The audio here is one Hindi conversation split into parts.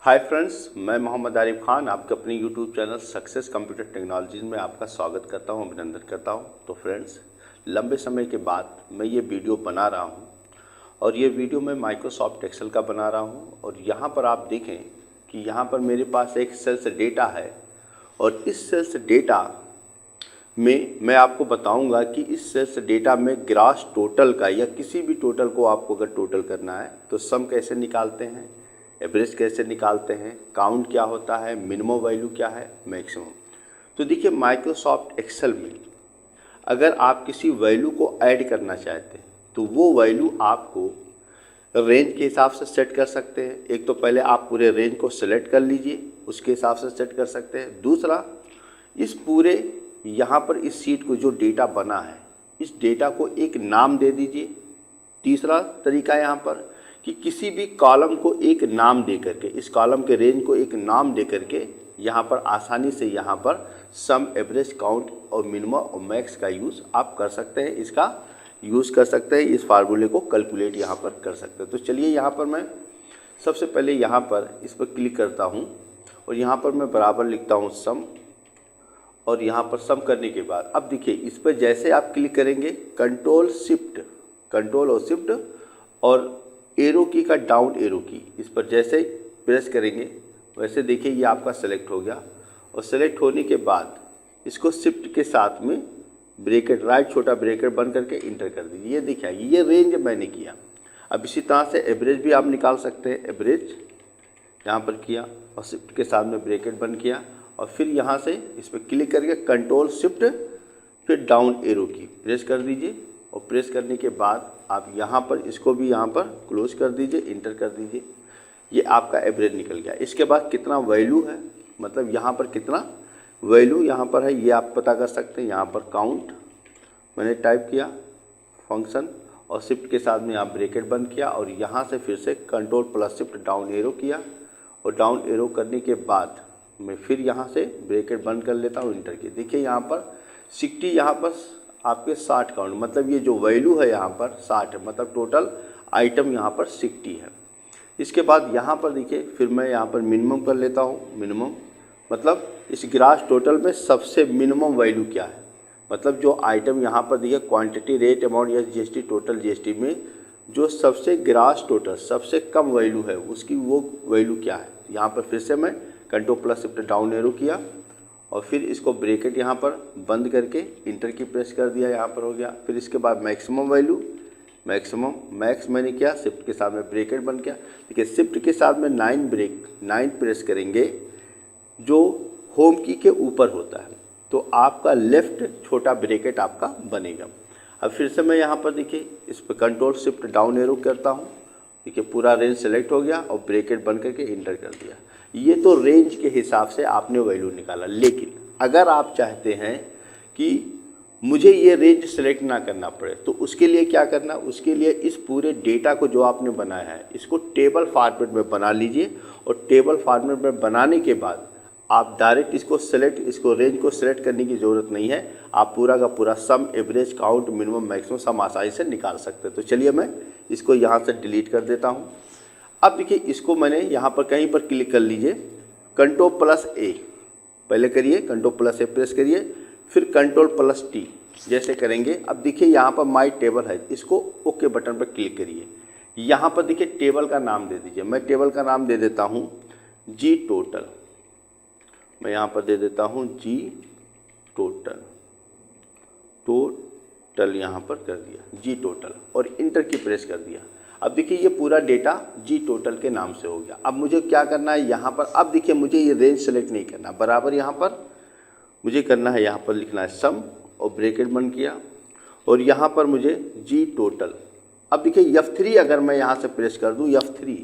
हाय फ्रेंड्स, मैं मोहम्मद आरिफ खान आपके अपने YouTube channel success computer technologies में आपका स्वागत करता हूं, अभिनंदन करता हूं। तो फ्रेंड्स, लंबे समय के बाद मैं ये वीडियो बना रहा हूं और ये वीडियो मैं माइक्रोसॉफ्ट एक्सेल का बना रहा हूं। और यहाँ पर आप देखें कि यहाँ पर मेरे पास एक सेल्स डेटा है और इस सेल्स डेटा में मैं आपको बताऊंगा कि इस सेल्स डेटा में ग्रॉस टोटल का या किसी भी टोटल को आपको अगर टोटल करना है तो सम कैसे निकालते हैं, एवरेज कैसे निकालते हैं, काउंट क्या होता है, मिनिमम वैल्यू क्या है, मैक्सिमम। तो देखिए, माइक्रोसॉफ्ट एक्सेल में अगर आप किसी वैल्यू को ऐड करना चाहते हैं तो वो वैल्यू आपको रेंज के हिसाब से सेट कर सकते हैं। एक तो पहले आप पूरे रेंज को सिलेक्ट कर लीजिए, उसके हिसाब से सेट कर सकते हैं। दूसरा, इस पूरे यहाँ पर इस सीट को जो डेटा बना है इस डेटा को एक नाम दे दीजिए। तीसरा तरीका यहाँ पर कि किसी भी कॉलम को एक नाम दे करके, इस कॉलम के रेंज को एक नाम दे करके यहाँ पर आसानी से यहाँ पर सम, एवरेज, काउंट और मिनिमम और मैक्स का यूज़ आप कर सकते हैं। इसका यूज़ कर सकते हैं, इस फार्मूले को कैलकुलेट यहाँ पर कर सकते हैं। तो चलिए, यहाँ पर मैं सबसे पहले यहाँ पर इस पर क्लिक करता हूँ और यहाँ पर मैं बराबर लिखता हूँ सम। और यहाँ पर सम करने के बाद अब देखिए, इस पर जैसे आप क्लिक करेंगे, कंट्रोल और शिफ्ट और एरो की का डाउन एरो की, इस पर जैसे प्रेस करेंगे वैसे देखिए ये आपका सेलेक्ट हो गया। और सेलेक्ट होने के बाद इसको शिफ्ट के साथ में ब्रैकेट, राइट छोटा ब्रैकेट बंद करके इंटर कर दीजिए। ये देखिए, ये रेंज मैंने किया। अब इसी तरह से एवरेज भी आप निकाल सकते हैं। एवरेज यहाँ पर किया और शिफ्ट के साथ में ब्रैकेट बंद किया और फिर यहाँ से इस पर क्लिक करके कंट्रोल शिफ्ट फिर डाउन एरो की प्रेस कर दीजिए। और प्रेस करने के बाद आप यहाँ पर इसको भी यहाँ पर क्लोज कर दीजिए, इंटर कर दीजिए। ये आपका एवरेज निकल गया। इसके बाद कितना वैल्यू है, मतलब यहाँ पर कितना वैल्यू यहाँ पर है, ये आप पता कर सकते हैं। यहाँ पर काउंट मैंने टाइप किया, फंक्शन और शिफ्ट के साथ में यहाँ ब्रैकेट बंद किया और यहाँ से फिर से control plus shift down arrow किया। और डाउन एरो करने के बाद मैं फिर यहाँ से ब्रैकेट बंद कर लेता हूँ, इंटर किया। देखिए यहाँ पर 60, यहाँ पर आपके 60 काउंट, मतलब ये जो वैल्यू है यहाँ पर 60 है, मतलब टोटल आइटम यहाँ पर 60 है। इसके बाद यहाँ पर देखिए, फिर मैं यहाँ पर मिनिमम कर लेता हूँ। मिनिमम मतलब इस ग्रास टोटल में सबसे मिनिमम वैल्यू क्या है, मतलब जो आइटम यहाँ पर देखिए क्वांटिटी, रेट, अमाउंट या जीएसटी, टोटल जीएसटी में जो सबसे ग्रास टोटल सबसे कम वैल्यू है उसकी वो वैल्यू क्या है। यहाँ पर फिर से मैं control plus shift down arrow किया और फिर इसको ब्रैकेट यहाँ पर बंद करके इंटर की प्रेस कर दिया, यहाँ पर हो गया। फिर इसके बाद मैक्सिमम वैल्यू, मैक्स मैंने किया, शिफ्ट के साथ में ब्रैकेट बंद किया। देखिए, शिफ्ट के साथ में 9 प्रेस करेंगे जो होम की के ऊपर होता है तो आपका लेफ्ट छोटा ब्रैकेट आपका बनेगा। अब फिर से मैं यहाँ पर देखिए इस पर कंट्रोल शिफ्ट डाउन एरो करता हूँ। देखिए पूरा रेंज सेलेक्ट हो गया और ब्रैकेट बंद करके इंटर कर दिया। ये तो रेंज के हिसाब से आपने वैल्यू निकाला। लेकिन अगर आप चाहते हैं कि मुझे ये रेंज सेलेक्ट ना करना पड़े तो उसके लिए क्या करना, उसके लिए इस पूरे डेटा को जो आपने बनाया है इसको टेबल फॉर्मेट में बना लीजिए। और टेबल फॉर्मेट में बनाने के बाद आप डायरेक्ट इसको रेंज को सेलेक्ट करने की ज़रूरत नहीं है। आप पूरा का पूरा sum, average, count, minimum, maximum sum आसानी से निकाल सकते हैं। तो चलिए मैं इसको यहाँ से डिलीट कर देता हूँ। अब देखिए, इसको मैंने यहाँ पर कहीं पर क्लिक कर लीजिए, कंट्रोल प्लस ए पहले करिए, कंट्रोल प्लस ए प्रेस करिए, फिर कंट्रोल प्लस टी जैसे करेंगे। अब देखिए यहाँ पर माई टेबल है, इसको ओके बटन पर क्लिक करिए। यहाँ पर देखिए टेबल का नाम दे दीजिए। मैं टेबल का नाम दे देता हूँ जी टोटल। मैं यहाँ पर दे देता हूँ जी टोटल यहाँ पर कर दिया जी टोटल और इंटर की प्रेस कर दिया। अब देखिए ये पूरा डेटा जी टोटल के नाम से हो गया। अब मुझे क्या करना है यहाँ पर, अब देखिए मुझे ये रेंज सेलेक्ट नहीं करना, बराबर यहाँ पर मुझे करना है, यहाँ पर लिखना है सम और ब्रैकेट बंद किया और यहाँ पर मुझे जी टोटल। अब देखिए F3 अगर मैं यहाँ से प्रेस कर दूँ F3,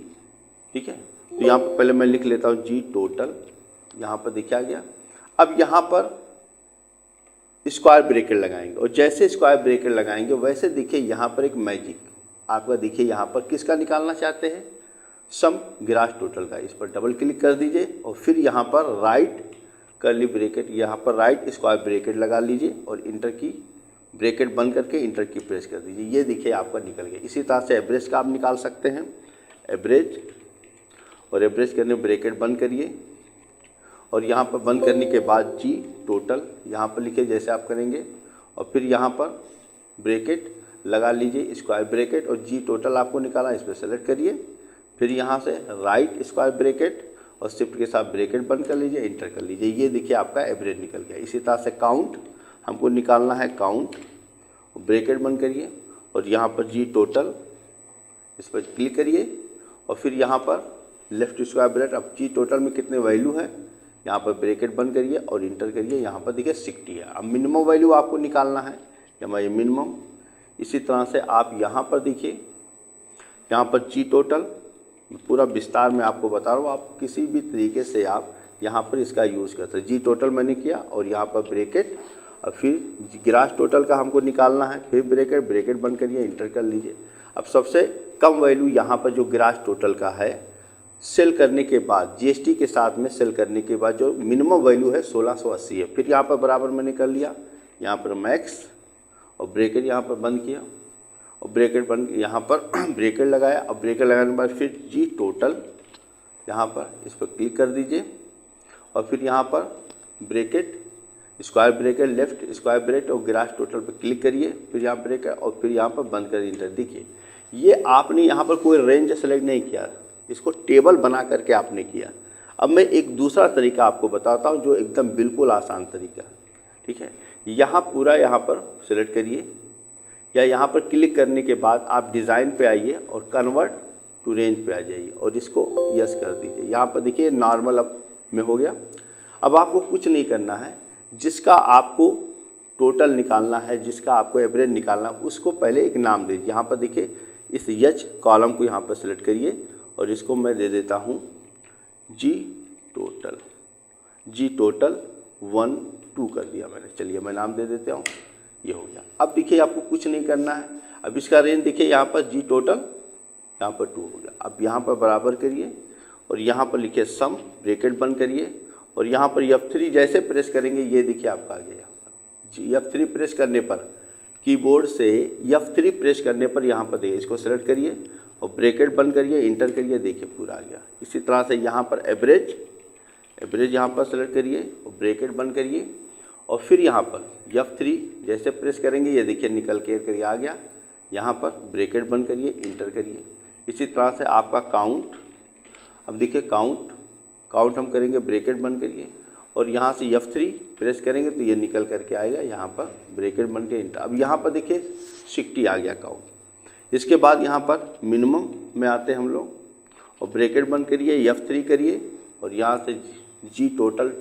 ठीक है, तो यहाँ पर पहले मैं लिख लेता हूँ जी टोटल, यहाँ पर देखा गया। अब यहाँ पर स्क्वायर ब्रैकेट लगाएंगे और जैसे स्क्वायर ब्रैकेट लगाएंगे वैसे देखिए यहाँ पर एक मैजिक आपका, देखिए यहाँ पर किसका निकालना चाहते हैं, सम, ग्रास टोटल का। इस पर डबल क्लिक कर दीजिए और फिर यहाँ पर राइट कर्ली ब्रैकेट, यहाँ पर राइट स्क्वायर ब्रैकेट लगा लीजिए और इंटर की ब्रैकेट बंद करके इंटर की प्रेस कर दीजिए। ये देखिए आपका निकल गया। इसी तरह से एवरेज का आप निकाल सकते हैं, एवरेज, और एवरेज करने ब्रैकेट बंद करिए और यहाँ पर बंद करने के बाद जी टोटल यहाँ पर लिखिए जैसे आप करेंगे और फिर यहाँ पर ब्रैकेट लगा लीजिए स्क्वायर ब्रैकेट और जी टोटल आपको निकाला, इस पर सेलेक्ट करिए। फिर यहाँ से राइट स्क्वायर ब्रैकेट और शिफ्ट के साथ ब्रैकेट बंद कर लीजिए, इंटर कर लीजिए। ये देखिए आपका एवरेज निकल गया। इसी तरह से काउंट हमको निकालना है, काउंट ब्रैकेट बंद करिए और यहाँ पर जी टोटल इस पर क्लिक करिए और फिर यहाँ पर लेफ्ट स्क्वायर ब्रैकेट, अब जी टोटल में कितने वैल्यू है यहाँ पर ब्रैकेट बंद करिए और इंटर करिए। यहाँ पर देखिए 60 है। अब मिनिमम वैल्यू आपको निकालना है, हमारे मिनिमम। इसी तरह से आप यहाँ पर देखिए, यहाँ पर जी टोटल पूरा विस्तार में आपको बता रहा हूँ, आप किसी भी तरीके से आप यहाँ पर इसका यूज़ कर सकते। जी टोटल मैंने किया और यहाँ पर ब्रैकेट और फिर ग्रास टोटल का हमको निकालना है, फिर ब्रैकेट बंद करिए, इंटर कर लीजिए। अब सबसे कम वैल्यू यहाँ पर जो ग्रास टोटल का है, सेल करने के बाद जीएसटी के साथ में सेल करने के बाद जो मिनिमम वैल्यू है 1680 है। फिर यहाँ पर बराबर मैंने कर लिया, यहाँ पर मैक्स और ब्रैकेट यहाँ पर बंद किया और ब्रैकेट बंद यहाँ पर ब्रैकेट लगाया और ब्रैकेट लगाने के बाद फिर जी टोटल यहाँ पर इस पर क्लिक कर दीजिए और फिर यहाँ पर bracket square bracket left square bracket और ग्रास टोटल पर क्लिक करिए, फिर यहाँ ब्रैकेट और फिर यहाँ पर बंद कर इंटर। देखिए ये आपने यहाँ पर कोई रेंज सेलेक्ट नहीं किया, इसको टेबल बना करके आपने किया। अब मैं एक दूसरा तरीका आपको बताता हूँ जो एकदम बिल्कुल आसान तरीका है, ठीक है। यहाँ पूरा यहाँ पर सेलेक्ट करिए या यहाँ पर क्लिक करने के बाद आप डिज़ाइन पे आइए और कन्वर्ट टू रेंज पे आ जाइए और इसको यस कर दीजिए। यहाँ पर देखिए नॉर्मल अब में हो गया। अब आपको कुछ नहीं करना है, जिसका आपको टोटल निकालना है, जिसका आपको एवरेज निकालना है, उसको पहले एक नाम दीजिए। यहाँ पर देखिए इस एच कॉलम को यहाँ पर सेलेक्ट करिए और इसको मैं दे देता हूँ जी टोटल 1 2 कर दिया मैंने। चलिए मैं नाम दे देता हूँ, ये हो गया। अब देखिए आपको कुछ नहीं करना है। अब इसका रेंज देखिए यहाँ पर जी टोटल यहाँ पर 2 हो गया। अब यहाँ पर बराबर करिए और यहाँ पर लिखिए सम, ब्रैकेट बंद करिए और यहाँ पर F3 जैसे प्रेस करेंगे ये देखिए आपका आ गया। यहाँ पर जी F3 प्रेस करने पर कीबोर्ड से F3 प्रेस करने पर यहाँ पर देखिए इसको सेलेक्ट करिए और ब्रैकेट बंद करिए, इंटर करिए, देखिए पूरा आ गया। इसी तरह से यहाँ पर एवरेज यहाँ पर सेलेक्ट करिए और ब्रैकेट बंद करिए और फिर यहाँ पर F3 जैसे प्रेस करेंगे ये देखिए निकल के आ गया। यहाँ पर ब्रैकेट बंद करिए, इंटर करिए। इसी तरह से आपका काउंट, अब देखिए काउंट हम करेंगे, ब्रैकेट बंद करिए और यहाँ से F3 प्रेस करेंगे तो ये निकल करके आएगा। यहाँ पर ब्रैकेट बंद के इंटर। अब यहाँ पर देखिए 60 आ गया काउंट। इसके बाद यहाँ पर मिनिमम में आते हैं हम लोग और ब्रैकेट बंद करिए, F3 करिए और यहाँ से जी टोटल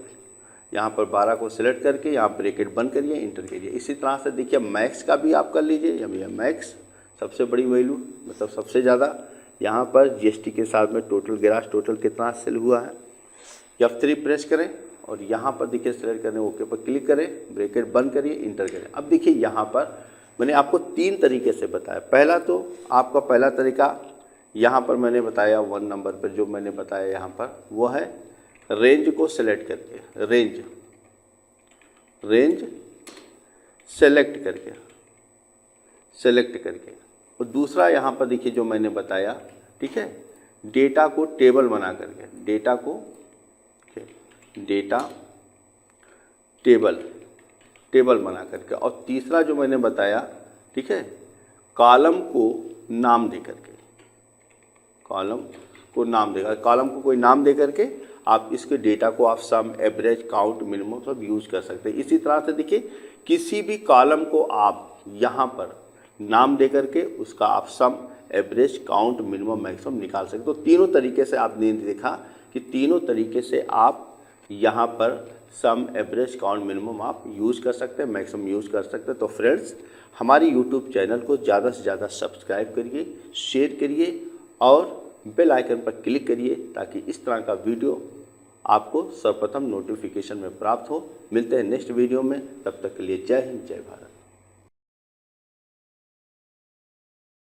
यहाँ पर 12 को सिलेक्ट करके यहाँ ब्रैकेट बंद करिए, इंटर करिए। इसी तरह से देखिए मैक्स का भी आप कर लीजिए। या भैया मैक्स सबसे बड़ी वैल्यू मतलब सबसे ज़्यादा यहाँ पर जीएसटी के साथ में टोटल ग्रास टोटल कितना सेल हुआ है। F3 प्रेस करें और यहाँ पर देखिए सेलेक्ट करें, ओके पर क्लिक करें, ब्रैकेट बंद करिए, इंटर करें। अब देखिए यहाँ पर मैंने आपको 3 तरीके से बताया। पहला तो आपका पहला तरीका यहाँ पर मैंने बताया 1 नंबर पर जो मैंने बताया यहाँ पर वो है रेंज को सेलेक्ट करके, रेंज सेलेक्ट करके और दूसरा यहाँ पर देखिए जो मैंने बताया, ठीक है, डेटा को टेबल बना करके, डेटा टेबल बना करके और तीसरा जो मैंने बताया, ठीक है, कॉलम को नाम दे करके, कॉलम को कोई नाम दे करके आप इसके डेटा को आप सम, एवरेज, काउंट, मिनिमम सब यूज़ कर सकते हैं। इसी तरह से देखिए किसी भी कॉलम को आप यहाँ पर नाम दे करके उसका आप सम, एवरेज, काउंट, मिनिमम, मैक्सिमम निकाल सकते। तो तीनों तरीके से आपने देखा कि तीनों तरीके से आप यहाँ पर सम, एवरेज, काउंट, मिनिमम आप यूज़ कर सकते हैं, मैक्सिमम यूज़ कर सकते हैं। तो फ्रेंड्स हमारी यूट्यूब चैनल को ज़्यादा से ज़्यादा सब्सक्राइब करिए, शेयर करिए और बेल आइकन पर क्लिक करिए ताकि इस तरह का वीडियो आपको सर्वप्रथम नोटिफिकेशन में प्राप्त हो। मिलते हैं नेक्स्ट वीडियो में, तब तक के लिए जय हिंद, जय भारत।